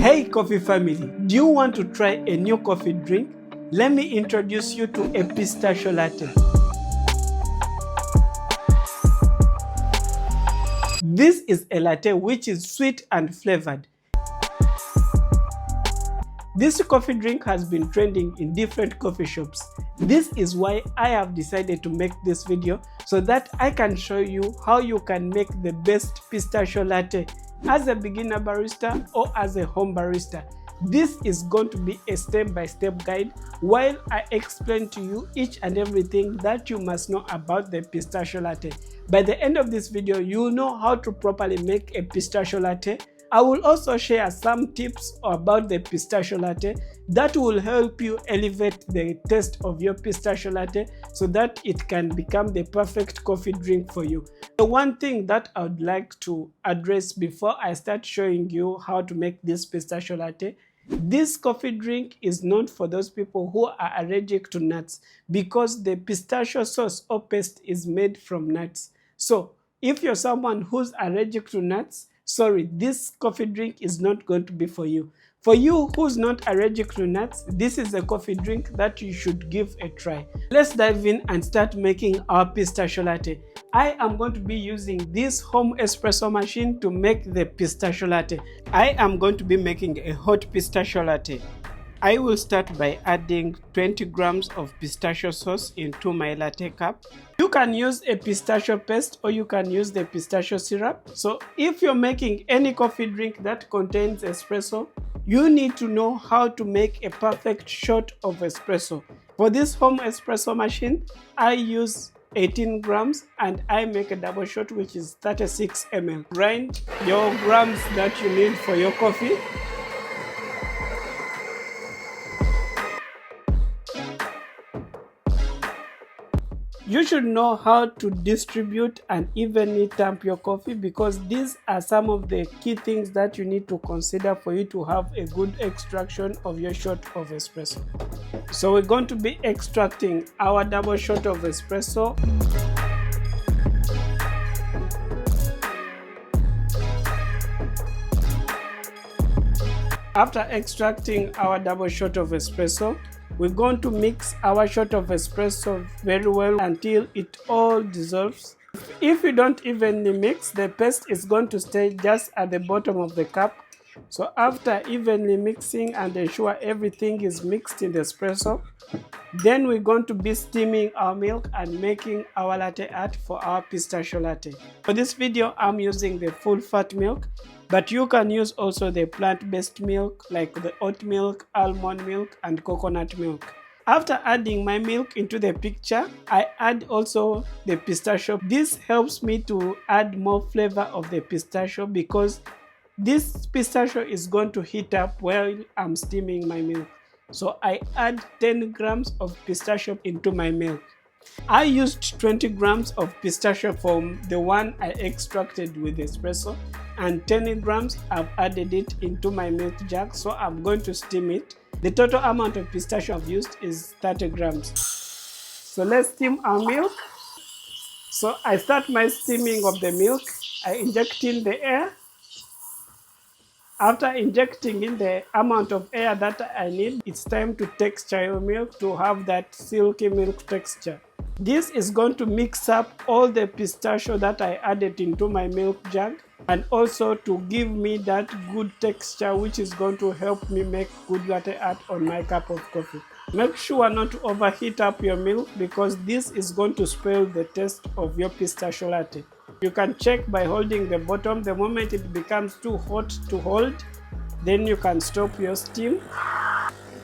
Hey coffee family, do you want to try a new coffee drink? Let me introduce you to a pistachio latte. This is a latte which is sweet and flavored. This coffee drink has been trending in different coffee shops. This is why I have decided to make this video so that I can show you how you can make the best pistachio latte as a beginner barista or as a home barista. This is going to be a step-by-step guide while I explain to you each and everything that you must know about the pistachio latte. By the end of this video, you will know how to properly make a pistachio latte. I will also share some tips about the pistachio latte that will help you elevate the taste of your pistachio latte so that it can become the perfect coffee drink for you. The one thing that I would like to address before I start showing you how to make this pistachio latte, this coffee drink is not for those people who are allergic to nuts because the pistachio sauce or paste is made from nuts. So if you're someone who's allergic to nuts, sorry, this coffee drink is not going to be for you. For you who's not allergic to nuts, this is a coffee drink that you should give a try. Let's dive in and start making our pistachio latte. I am going to be using this home espresso machine to make the pistachio latte. I am going to be making a hot pistachio latte. I will start by adding 20 grams of pistachio sauce into my latte cup. You can use a pistachio paste or you can use the pistachio syrup. So if you're making any coffee drink that contains espresso, you need to know how to make a perfect shot of espresso. For this home espresso machine, I use 18 grams and I make a double shot which is 36 ml. Grind your grams that you need for your coffee. You should know how to distribute and evenly tamp your coffee because these are some of the key things that you need to consider for you to have a good extraction of your shot of espresso. So we're going to be extracting our double shot of espresso. After extracting our double shot of espresso, we're going to mix our shot of espresso very well until it all dissolves. If you don't evenly mix, the paste is going to stay just at the bottom of the cup. So after evenly mixing and ensure everything is mixed in the espresso, then we're going to be steaming our milk and making our latte art for our pistachio latte. For this video, I'm using the full fat milk, but you can use also the plant-based milk like the oat milk, almond milk, and coconut milk. After adding my milk into the picture, I add also the pistachio. This helps me to add more flavor of the pistachio because this pistachio is going to heat up while I'm steaming my milk. So I add 10 grams of pistachio into my milk. I used 20 grams of pistachio from the one I extracted with espresso, and 10 grams I've added it into my milk jug, so I'm going to steam it. The total amount of pistachio I've used is 30 grams. So let's steam our milk. So I start my steaming of the milk. I inject in the air. After injecting in the amount of air that I need, it's time to texture your milk to have that silky milk texture. This is going to mix up all the pistachio that I added into my milk jug and also to give me that good texture which is going to help me make good latte art on my cup of coffee. Make sure not to overheat up your milk because this is going to spoil the taste of your pistachio latte. You can check by holding the bottom. The moment it becomes too hot to hold, then you can stop your steam.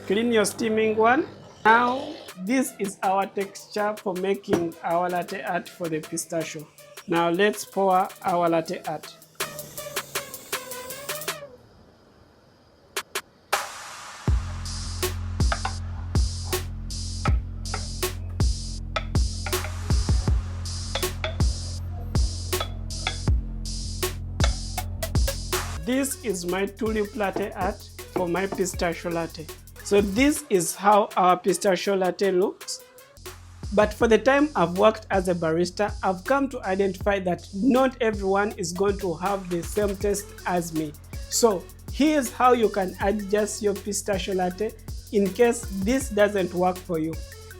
Clean your steaming one. Now, this is our texture for making our latte art for the pistachio. Now let's pour our latte art. This is my tulip latte art for my pistachio latte. So this is how our pistachio latte looks. But for the time I've worked as a barista, I've come to identify that not everyone is going to have the same taste as me. So Here's how you can adjust your pistachio latte in case this doesn't work for you.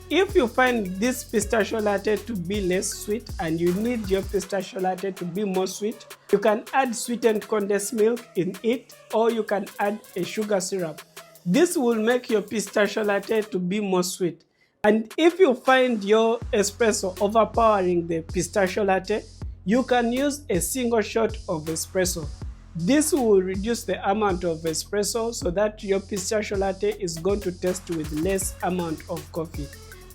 If you find this pistachio latte to be less sweet and you need your pistachio latte to be more sweet, you can add sweetened condensed milk in it, or you can add a sugar syrup. This will make your pistachio latte to be more sweet. And if you find your espresso overpowering the pistachio latte, you can use a single shot of espresso. This will reduce the amount of espresso so that your pistachio latte is going to taste with less amount of coffee.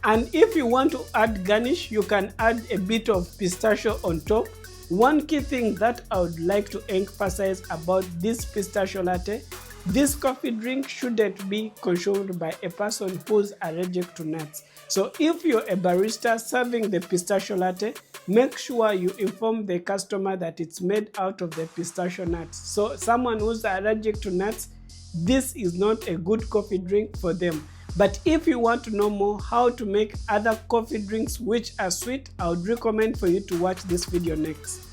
And if you want to add garnish, you can add a bit of pistachio on top. One key thing that I would like to emphasize about this pistachio latte, this coffee drink shouldn't be consumed by a person who's allergic to nuts. So if you're a barista serving the pistachio latte, make sure you inform the customer that it's made out of the pistachio nuts. So someone who's allergic to nuts, this is not a good coffee drink for them. But if you want to know more how to make other coffee drinks which are sweet, I would recommend for you to watch this video next.